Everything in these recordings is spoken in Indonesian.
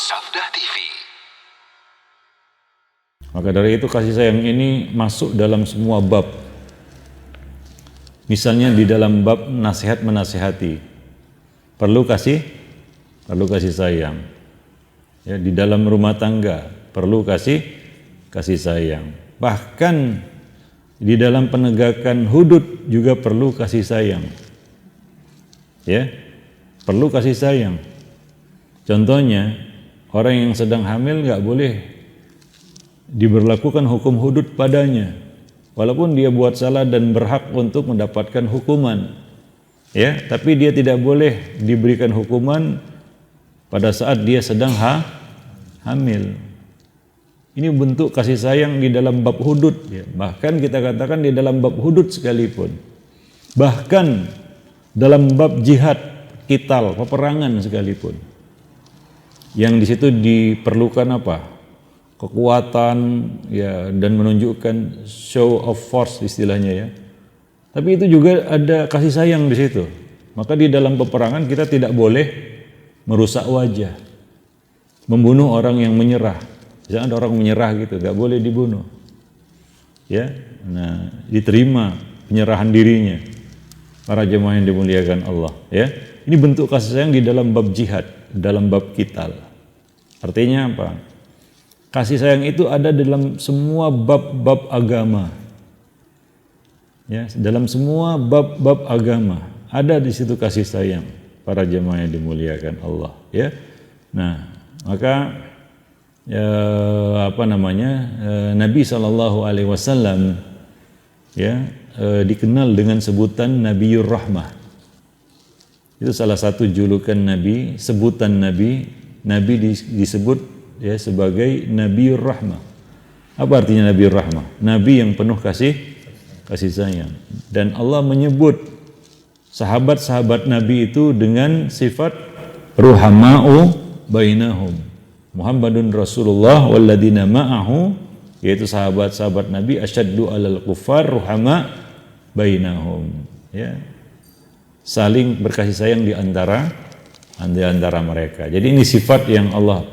Sabda TV. Maka dari itu kasih sayang ini masuk dalam semua bab. Misalnya di dalam bab nasihat menasihati, perlu kasih sayang. Ya, di dalam rumah tangga perlu kasih sayang. Bahkan di dalam penegakan hudud juga perlu kasih sayang. Ya, perlu kasih sayang. Contohnya, orang yang sedang hamil nggak boleh diberlakukan hukum hudud padanya, walaupun dia buat salah dan berhak untuk mendapatkan hukuman. Ya, tapi dia tidak boleh diberikan hukuman pada saat dia sedang hamil. Ini bentuk kasih sayang di dalam bab hudud. Ya. Bahkan kita katakan di dalam bab hudud sekalipun. Bahkan dalam bab jihad, qital, peperangan sekalipun. Yang di situ diperlukan apa? Kekuatan ya, dan menunjukkan show of force istilahnya ya. Tapi itu juga ada kasih sayang di situ. Maka di dalam peperangan kita tidak boleh merusak wajah, membunuh orang yang menyerah. Misalnya ada orang menyerah gitu, nggak boleh dibunuh. Ya, nah diterima penyerahan dirinya. Para jemaah yang dimuliakan Allah, ya. Ini bentuk kasih sayang di dalam bab jihad, dalam bab qital. Artinya apa? Kasih sayang itu ada dalam semua bab-bab agama. Ya, dalam semua bab-bab agama ada di situ kasih sayang para jemaah yang dimuliakan Allah, ya. Nah, maka Nabi SAW ya dikenal dengan sebutan Nabiur Rahmah. Itu salah satu julukan Nabi, sebutan Nabi disebut ya sebagai Nabiur Rahmah. Apa artinya Nabiur Rahmah? Nabi yang penuh kasih sayang. Dan Allah menyebut sahabat-sahabat Nabi itu dengan sifat ruhama'u bainahum. Muhammadun Rasulullah walladzina ma'ahu, yaitu sahabat-sahabat Nabi asyaddu 'alal kuffar ruhama bainahum, ya. Saling berkasih sayang di antara mereka. Jadi ini sifat yang Allah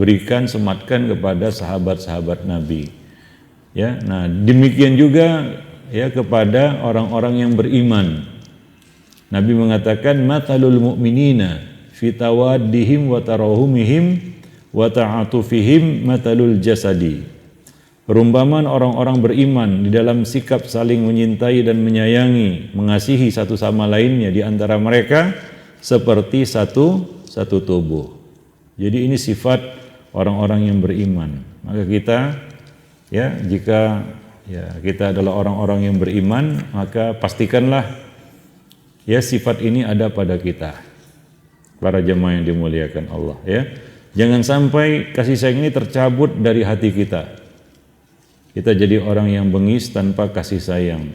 berikan, sematkan kepada sahabat-sahabat Nabi. Ya, nah demikian juga ya kepada orang-orang yang beriman. Nabi mengatakan matalul mu'minina fi tawaddihim wa tarahumihim wa ta'atufihim matalul jasadi. Perumpamaan orang-orang beriman di dalam sikap saling menyintai dan menyayangi, mengasihi satu sama lainnya di antara mereka seperti satu tubuh. Jadi ini sifat orang-orang yang beriman. Maka kita ya, jika ya kita adalah orang-orang yang beriman, maka pastikanlah ya sifat ini ada pada kita. Para jemaah yang dimuliakan Allah, ya. Jangan sampai kasih sayang ini tercabut dari hati kita. Kita jadi orang yang bengis tanpa kasih sayang.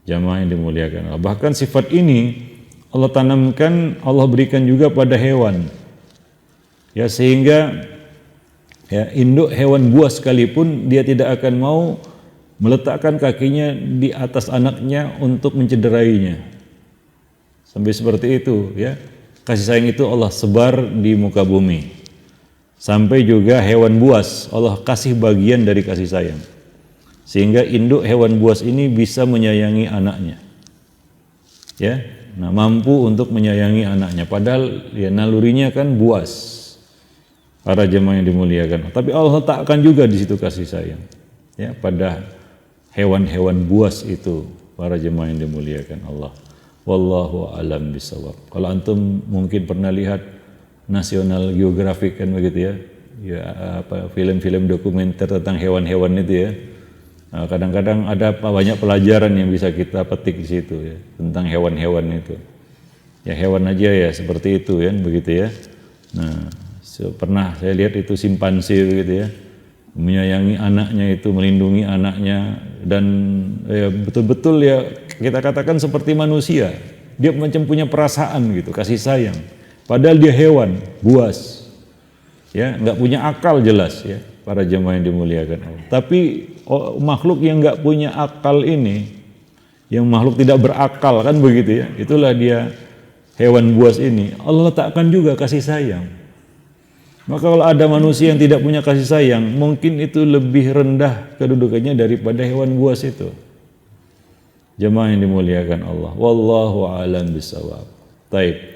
Jemaah yang dimuliakan Allah. Bahkan sifat ini Allah tanamkan, Allah berikan juga pada hewan. Ya, sehingga ya induk hewan buas sekalipun dia tidak akan mau meletakkan kakinya di atas anaknya untuk mencederainya. Sampai seperti itu, ya. Kasih sayang itu Allah sebar di muka bumi. Sampai juga hewan buas Allah kasih bagian dari kasih sayang, sehingga induk hewan buas ini bisa menyayangi anaknya, ya. Nah, mampu untuk menyayangi anaknya, padahal ya nalurinya kan buas. Para jemaah yang dimuliakan, tapi Allah letakkan juga di situ kasih sayang, ya, pada hewan-hewan buas itu. Para jemaah yang dimuliakan Allah. Wallahu a'lam bishawab. Kalau antum mungkin pernah lihat National Geographic kan begitu ya, ya apa film-film dokumenter tentang hewan-hewan itu ya. Nah, kadang-kadang ada banyak pelajaran yang bisa kita petik di situ ya tentang hewan-hewan itu. Ya hewan aja ya seperti itu ya, begitu ya. Nah, pernah saya lihat itu simpanse begitu ya, menyayangi anaknya itu, melindungi anaknya, dan ya, betul-betul ya kita katakan seperti manusia. Dia macam punya perasaan gitu, kasih sayang. Padahal dia hewan, buas, ya nggak punya akal jelas ya, para jemaah yang dimuliakan Allah. Tapi makhluk yang nggak punya akal ini, yang makhluk tidak berakal kan begitu ya, itulah dia hewan buas ini. Allah letakkan juga kasih sayang. Maka kalau ada manusia yang tidak punya kasih sayang, mungkin itu lebih rendah kedudukannya daripada hewan buas itu. Jemaah yang dimuliakan Allah. Wallahu a'lam bishawab. Baik.